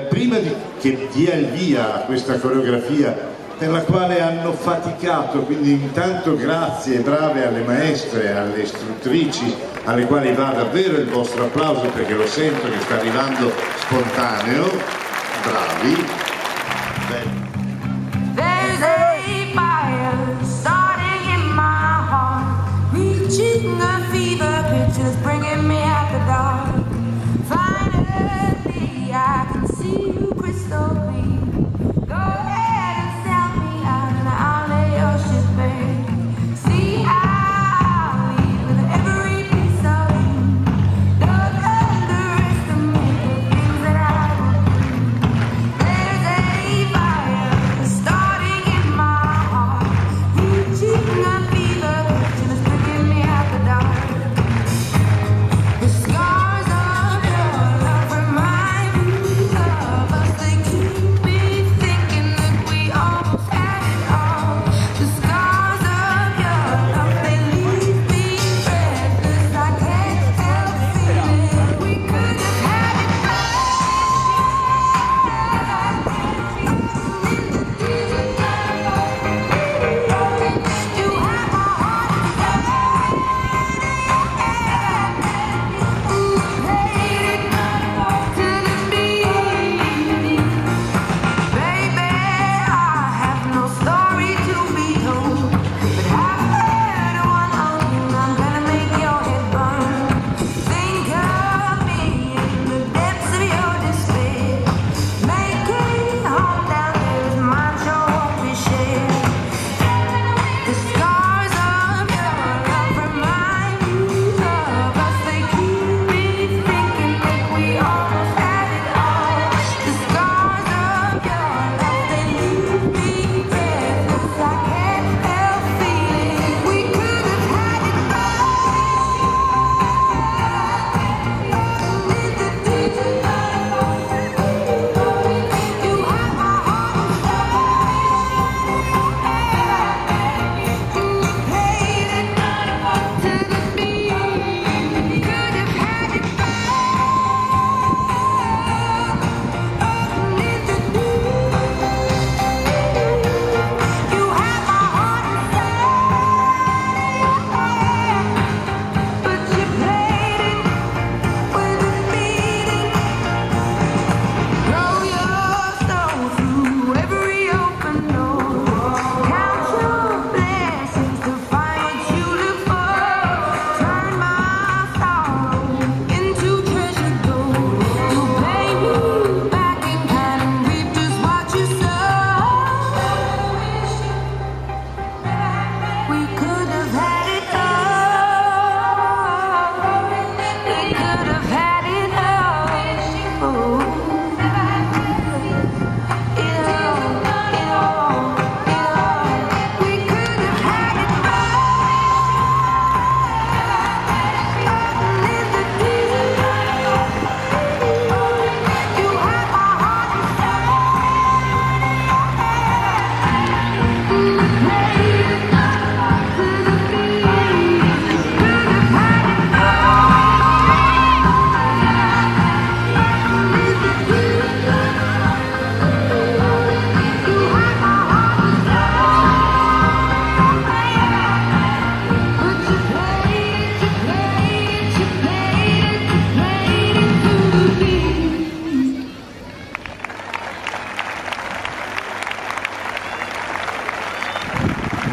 Prima che dia il via a questa coreografia per la quale hanno faticato, quindi intanto grazie brave alle maestre, alle istruttrici, alle quali va davvero il vostro applauso perché lo sento che sta arrivando spontaneo, bravi. Bene.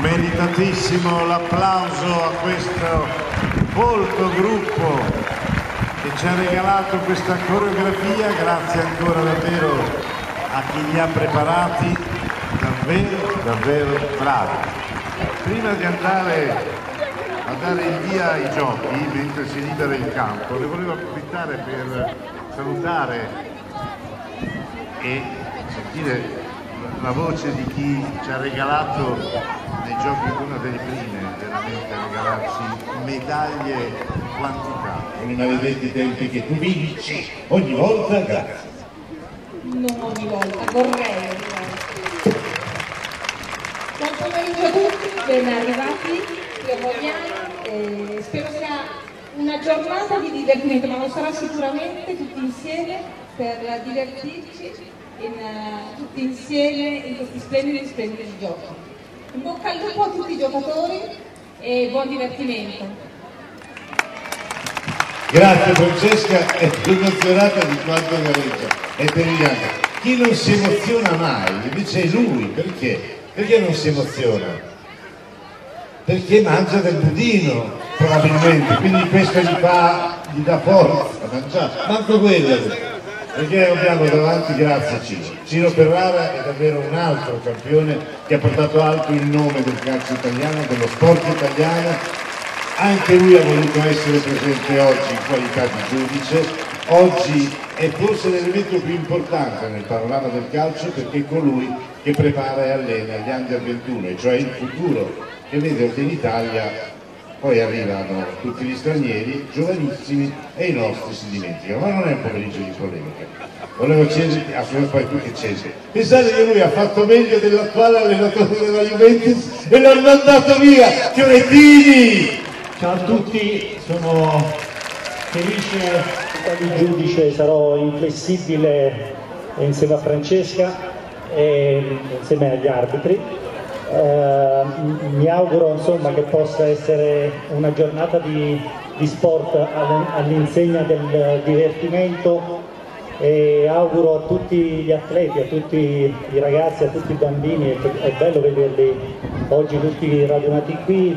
Meritatissimo l'applauso a questo folto gruppo che ci ha regalato questa coreografia, grazie ancora davvero a chi li ha preparati, davvero bravi. Prima di andare a dare il via ai giochi, mentre si libera il campo, ne volevo approfittare per salutare e sentire la voce di chi ci ha regalato nei giochi, una delle prime veramente a regalarci medaglie quantitate. I maledetti tempi che tu vinci ogni volta, grazie. Non ogni volta, vorrei ogni volta. Buon pomeriggio a tutti, ben arrivati, spero sia una giornata di divertimento, ma lo sarà sicuramente tutti insieme. per divertirci tutti insieme in questi splendidi giochi. In bocca al lupo a tutti i giocatori e buon divertimento. Grazie Francesca, è più emozionata di quanto gareggia, è terribile. Chi non si emoziona mai, invece è lui, perché? Perché non si emoziona? Perché mangia del budino, probabilmente, quindi questo gli dà forza a mangiare, manco quello. Perché abbiamo davanti, grazie Ciro Ferrara è davvero un altro campione che ha portato alto il nome del calcio italiano, dello sport italiano. Anche lui ha voluto essere presente oggi in qualità di giudice. Oggi è forse l'elemento più importante nel panorama del calcio, perché è colui che prepara e allena gli Under 21, e cioè il futuro, che vede che in Italia poi arrivano tutti gli stranieri, giovanissimi, e i nostri si dimenticano. Ma non è un pomeriggio di polemica. Volevo chiederti, poi tu che c'entri. Pensate che lui ha fatto meglio dell'attuale allenatore della Juventus e l'hanno mandato via, Fiorettini! Ciao a tutti, sono felice di giudice, sarò inflessibile insieme a Francesca e insieme agli arbitri. Mi auguro insomma che possa essere una giornata di sport all'insegna del divertimento, e auguro a tutti gli atleti, a tutti i ragazzi, a tutti i bambini, è bello vederli oggi tutti radunati qui,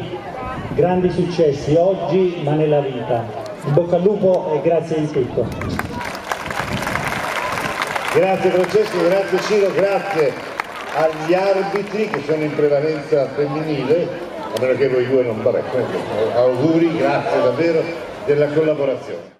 grandi successi oggi ma nella vita. In bocca al lupo e grazie di tutto. Grazie Francesco, grazie Ciro, grazie agli arbitri che sono in prevalenza femminile, a meno che voi due non, vabbè, auguri, grazie davvero della collaborazione.